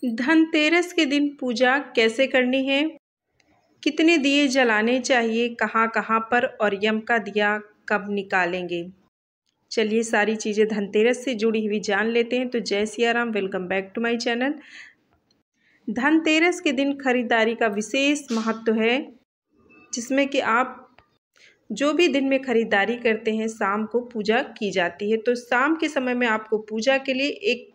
धनतेरस के दिन पूजा कैसे करनी है, कितने दिए जलाने चाहिए, कहाँ कहाँ पर और यम का दिया कब निकालेंगे। चलिए सारी चीज़ें धनतेरस से जुड़ी हुई जान लेते हैं। तो जय Siya Ram, welcome back to my channel. Dhanteras के दिन खरीदारी का विशेष महत्व है, जिसमें कि आप जो भी दिन में खरीदारी करते हैं शाम को पूजा की जाती है। तो शाम के समय में आपको पूजा के लिए एक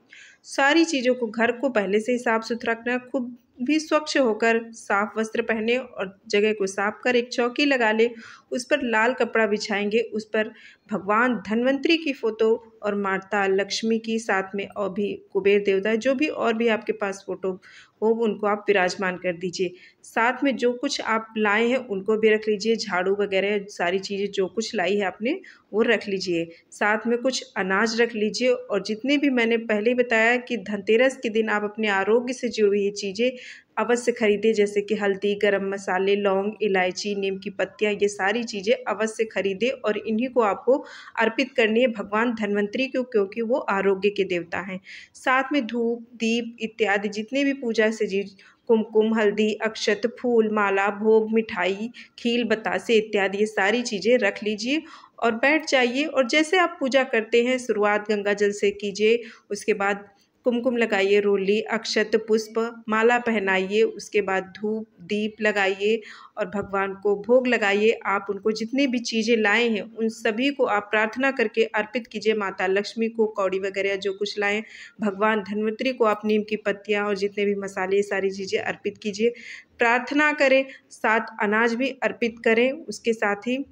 सारी चीज़ों को, घर को पहले से ही साफ़ सुथरा रखना, खुद भी स्वच्छ होकर साफ वस्त्र पहने और जगह को साफ कर एक चौकी लगा ले। उस पर लाल कपड़ा बिछाएंगे, उस पर भगवान धन्वंतरी की फ़ोटो और माता लक्ष्मी की, साथ में और भी कुबेर देवता, जो भी और भी आपके पास फ़ोटो हो उनको आप विराजमान कर दीजिए। साथ में जो कुछ आप लाए हैं उनको भी रख लीजिए, झाड़ू वगैरह सारी चीज़ें जो कुछ लाई है आपने वो रख लीजिए। साथ में कुछ अनाज रख लीजिए। और जितने भी मैंने पहले ही बताया कि धनतेरस के दिन आप अपने आरोग्य से जुड़ी हुई चीज़ें अवश्य खरीदें, जैसे कि हल्दी, गरम मसाले, लौंग, इलायची, नीम की पत्तियाँ, ये सारी चीज़ें अवश्य खरीदें और इन्हीं को आपको अर्पित करनी है भगवान धन्वंतरी को, क्योंकि वो आरोग्य के देवता हैं। साथ में धूप, दीप इत्यादि जितने भी पूजा से जी, कुमकुम, हल्दी, अक्षत, फूल, माला, भोग, मिठाई, खील, बतासे इत्यादि ये सारी चीज़ें रख लीजिए और बैठ जाइए। और जैसे आप पूजा करते हैं शुरुआत गंगा जल से कीजिए, उसके बाद कुमकुम लगाइए, रोली, अक्षत, पुष्प, माला पहनाइए, उसके बाद धूप दीप लगाइए और भगवान को भोग लगाइए। आप उनको जितनी भी चीज़ें लाए हैं उन सभी को आप प्रार्थना करके अर्पित कीजिए। माता लक्ष्मी को कौड़ी वगैरह जो कुछ लाएं, भगवान धन्वंतरी को आप नीम की पत्तियाँ और जितने भी मसाले सारी चीज़ें अर्पित कीजिए, प्रार्थना करें, साथ अनाज भी अर्पित करें, उसके साथ ही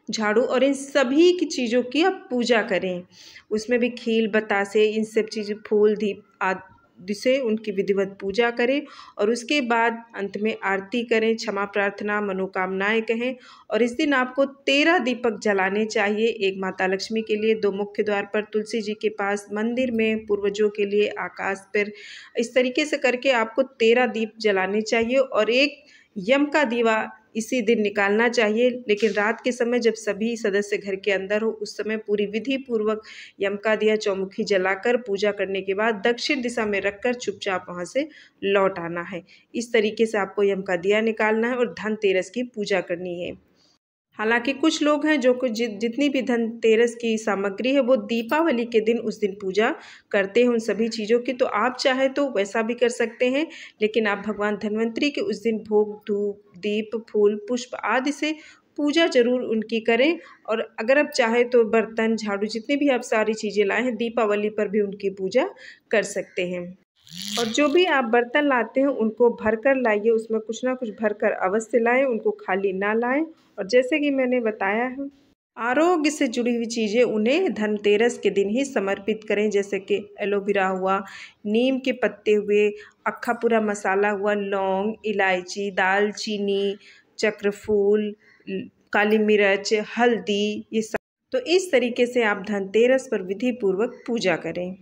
झाड़ू और इन सभी की चीज़ों की आप पूजा करें। उसमें भी खील, बतासे, इन सब चीज़ें, फूल, दीप आदि से उनकी विधिवत पूजा करें और उसके बाद अंत में आरती करें, क्षमा प्रार्थना, मनोकामनाएं कहें। और इस दिन आपको 13 दीपक जलाने चाहिए, एक माता लक्ष्मी के लिए, 2 मुख्य द्वार पर, तुलसी जी के पास, मंदिर में, पूर्वजों के लिए, आकाश पर। इस तरीके से करके आपको 13 दीप जलाने चाहिए और एक यम का दीवा इसी दिन निकालना चाहिए। लेकिन रात के समय जब सभी सदस्य घर के अंदर हो उस समय पूरी विधि पूर्वक यम का दिया चौमुखी जलाकर पूजा करने के बाद दक्षिण दिशा में रखकर चुपचाप वहाँ से लौट आना है। इस तरीके से आपको यम का दिया निकालना है और धनतेरस की पूजा करनी है। हालांकि कुछ लोग हैं जो कुछ जितनी भी धनतेरस की सामग्री है वो दीपावली के दिन उस दिन पूजा करते हैं उन सभी चीज़ों की, तो आप चाहे तो वैसा भी कर सकते हैं। लेकिन आप भगवान धन्वंतरी के उस दिन भोग, धूप, दीप, फूल, पुष्प आदि से पूजा जरूर उनकी करें। और अगर आप चाहे तो बर्तन, झाड़ू, जितनी भी आप सारी चीज़ें लाए हैं दीपावली पर भी उनकी पूजा कर सकते हैं। और जो भी आप बर्तन लाते हैं उनको भर कर लाइए, उसमें कुछ ना कुछ भर कर अवश्य लाएं, उनको खाली ना लाएं। और जैसे कि मैंने बताया है, आरोग्य से जुड़ी हुई चीज़ें उन्हें धनतेरस के दिन ही समर्पित करें, जैसे कि एलोवेरा हुआ, नीम के पत्ते हुए, अक्खा पूरा मसाला हुआ, लौंग, इलायची, दालचीनी, चक्रफूल, काली मिर्च, हल्दी, ये सब। तो इस तरीके से आप धनतेरस पर विधि पूर्वक पूजा करें।